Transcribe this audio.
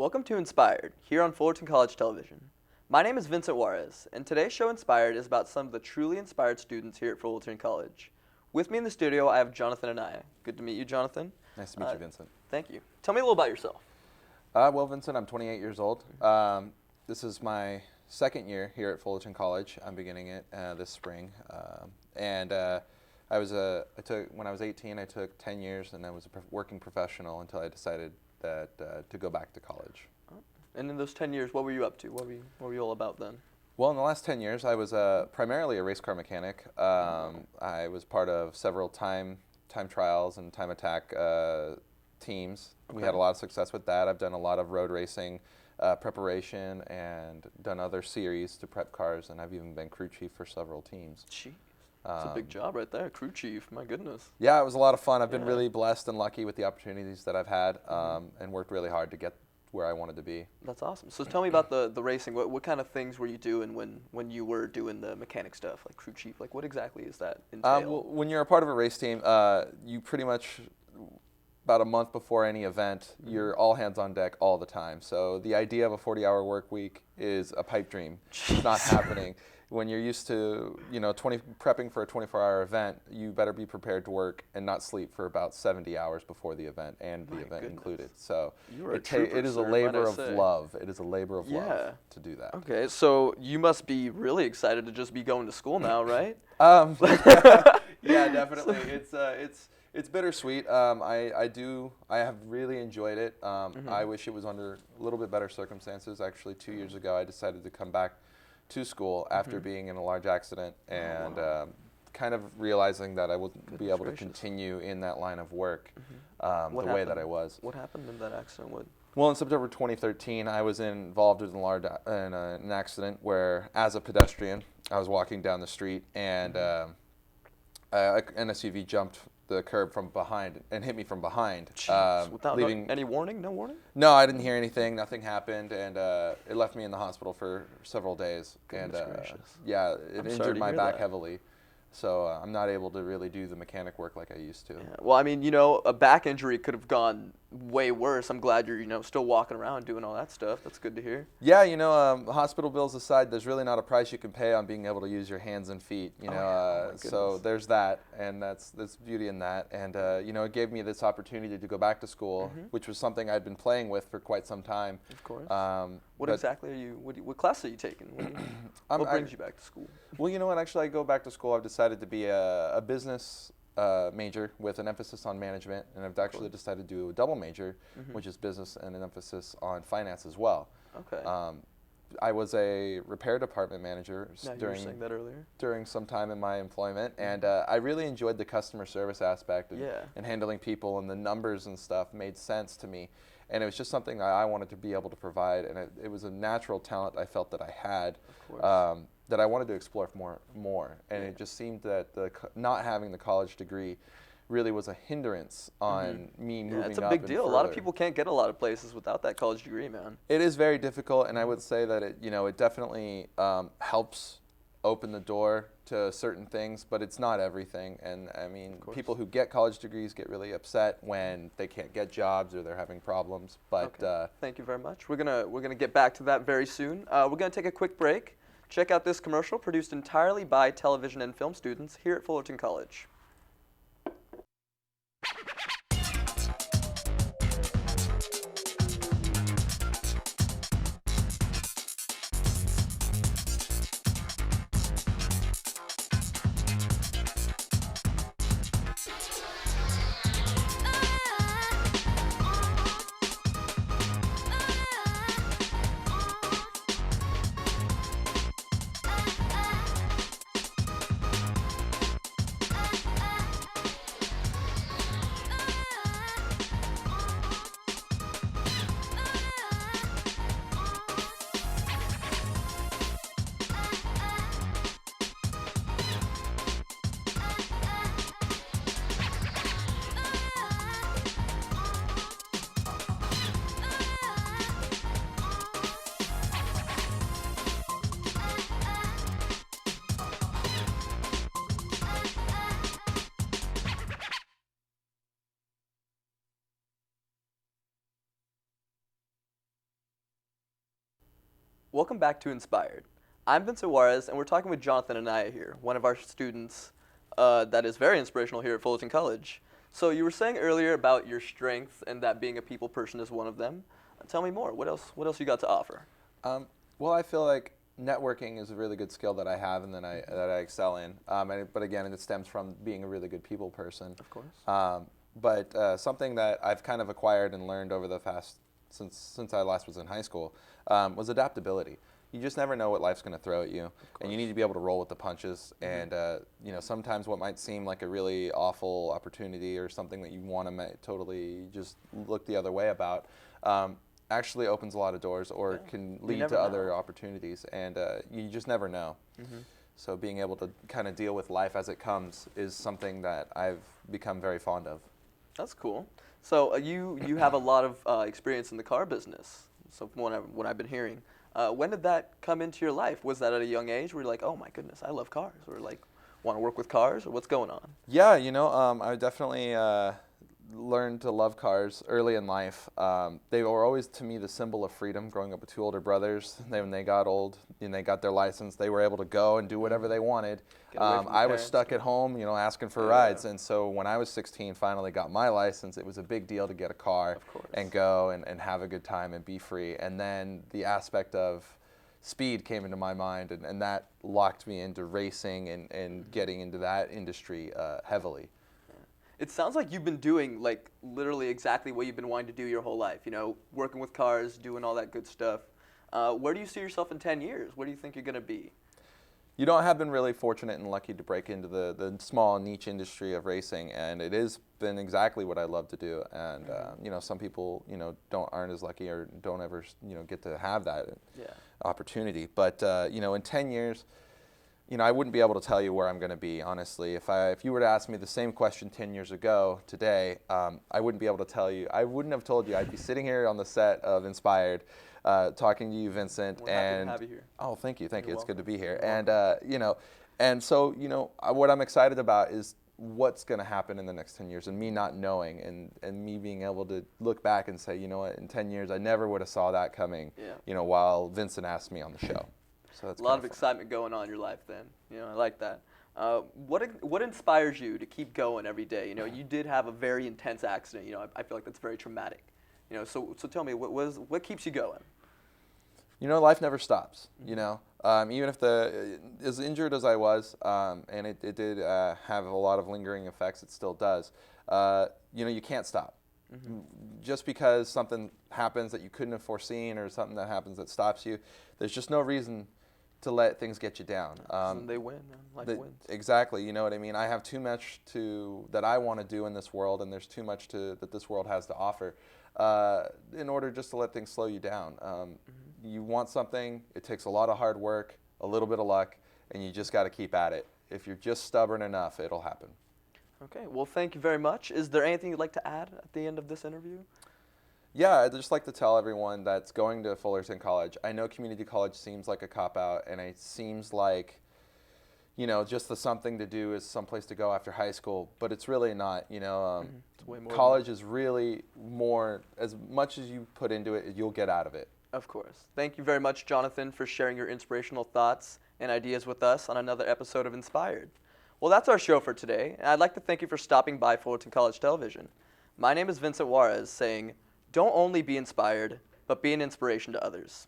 Welcome to Inspired, here on Fullerton College Television. My name is Vincent Juarez, and today's show Inspired is about some of the truly inspired students here at Fullerton College. With me in the studio, I have Jonathan Anaya. Good to meet you, Jonathan. Nice to meet you, Vincent. Thank you. Tell me a little about yourself. Well, Vincent, I'm 28 years old. This is my second year here at Fullerton College. I'm beginning it this spring. When I was 18, I took 10 years, and I was a working professional until I decided that to go back to college. And in those 10 years, what were you up to? What were you all about then? Well, in the last 10 years, I was primarily a race car mechanic. I was part of several time trials and time attack teams. Okay. We had a lot of success with that. I've done a lot of road racing preparation and done other series to prep cars, and I've even been crew chief for several teams. Jeez. That's a big job right there, crew chief, my goodness. Yeah, it was a lot of fun. I've been really blessed and lucky with the opportunities that I've had and worked really hard to get where I wanted to be. That's awesome. So tell me about the racing. What kind of things were you doing when you were doing the mechanic stuff, like crew chief? Like what exactly is that entail? Well, when you're a part of a race team, you pretty much, about a month before any event, you're all hands on deck all the time. So the idea of a 40-hour work week is a pipe dream. It's not happening. When you're used to, prepping for a 24-hour event, you better be prepared to work and not sleep for about 70 hours before the event and the event included. So it is a labor of love. It is a labor of love to do that. Okay, so you must be really excited to just be going to school now, right? Yeah, definitely. It's bittersweet. I have really enjoyed it. I wish it was under a little bit better circumstances. Actually, 2 years ago, I decided to come back to school after being in a large accident and kind of realizing that I wouldn't be able to continue in that line of work the way that I was. What happened in that accident? Well, in September 2013, I was involved in an accident where, as a pedestrian, I was walking down the street and an SUV jumped the curb from behind and hit me from behind. Without any warning? No warning? No, I didn't hear anything. Nothing happened, and it left me in the hospital for several days. Goodness gracious. Yeah, it injured my back heavily. So I'm not able to really do the mechanic work like I used to. Yeah. Well, I mean, a back injury could have gone way worse. I'm glad you're, still walking around doing all that stuff. That's good to hear. Yeah, hospital bills aside, there's really not a price you can pay on being able to use your hands and feet. So there's that, and that's beauty in that. And it gave me this opportunity to go back to school, which was something I'd been playing with for quite some time. Of course. What class are you taking? What brings you back to school? Well, you know what? Actually, I go back to school. I've decided to be a business major with an emphasis on management, and I've actually decided to do a double major, which is business and an emphasis on finance as well. Okay. I was a repair department manager during some time in my employment, and I really enjoyed the customer service aspect and handling people, and the numbers and stuff made sense to me. And it was just something I wanted to be able to provide, and it was a natural talent I felt that I had that I wanted to explore more. And it just seemed that not having the college degree really was a hindrance on me moving up. It's a big deal. A lot of people can't get a lot of places without that college degree, man. It is very difficult, and I would say that it definitely helps open the door to certain things, but it's not everything. And I mean, people who get college degrees get really upset when they can't get jobs or they're having problems. But thank you very much. We're gonna get back to that very soon. We're gonna take a quick break. Check out this commercial produced entirely by television and film students here at Fullerton College. Welcome back to Inspired. I'm Vincent Juarez, and we're talking with Jonathan Anaya here, one of our students that is very inspirational here at Fullerton College. So you were saying earlier about your strength and that being a people person is one of them. Tell me more. What else you got to offer? Well, I feel like networking is a really good skill that I have and that I excel in. But again, it stems from being a really good people person. Of course. But something that I've kind of acquired and learned over the past since I last was in high school was adaptability. You just never know what life's going to throw at you, and you need to be able to roll with the punches. And sometimes what might seem like a really awful opportunity or something that you want to totally just look the other way about actually opens a lot of doors or can lead to other opportunities, and you just never know. So being able to kind of deal with life as it comes is something that I've become very fond of. That's cool. So you have a lot of experience in the car business. So from what I've been hearing, when did that come into your life? Was that at a young age where you're like, oh my goodness, I love cars, or like want to work with cars, or what's going on? Yeah, I definitely learned to love cars early in life. They were always, to me, the symbol of freedom. Growing up with two older brothers, when they got old and they got their license, they were able to go and do whatever they wanted. I was stuck at home, asking for rides. And so when I was 16, finally got my license, it was a big deal to get a car and go and have a good time and be free. And then the aspect of speed came into my mind, and that locked me into racing and getting into that industry heavily. It sounds like you've been doing like literally exactly what you've been wanting to do your whole life, working with cars, doing all that good stuff. Where do you see yourself in 10 years? Where do you think you're going to be? I have been really fortunate and lucky to break into the small niche industry of racing, and it has been exactly what I love to do. And some people aren't as lucky or don't ever get to have that opportunity. But in 10 years, I wouldn't be able to tell you where I'm going to be, honestly. If you were to ask me the same question 10 years ago today, I wouldn't be able to tell you. I wouldn't have told you. I'd be sitting here on the set of Inspired, talking to you, Vincent. We're happy to have you here. Oh, thank you. It's welcome. good to be here. And so what I'm excited about is what's going to happen in the next 10 years, and me not knowing, and me being able to look back and say, in 10 years, I never would have saw that coming. While Vincent asked me on the show. So that's a lot of excitement going on in your life then. I like that. What inspires you to keep going every day? You did have a very intense accident. I feel like that's very traumatic. So tell me, what keeps you going? Life never stops. Even if as injured as I was, and it did have a lot of lingering effects, it still does. You can't stop. Just because something happens that you couldn't have foreseen, or something that happens that stops you, there's just no reason to let things get you down. They win, life wins. Exactly, you know what I mean? I have too much that I want to do in this world, and there's too much that this world has to offer in order just to let things slow you down. You want something, it takes a lot of hard work, a little bit of luck, and you just got to keep at it. If you're just stubborn enough, it'll happen. Okay, well, thank you very much. Is there anything you'd like to add at the end of this interview? Yeah, I'd just like to tell everyone that's going to Fullerton College. I know community college seems like a cop-out, and it seems like, just the something to do is someplace to go after high school, but it's really not. It's way more. College is really more, as much as you put into it, you'll get out of it. Of course. Thank you very much, Jonathan, for sharing your inspirational thoughts and ideas with us on another episode of Inspired. Well, that's our show for today, and I'd like to thank you for stopping by Fullerton College Television. My name is Vincent Juarez, saying, don't only be inspired, but be an inspiration to others.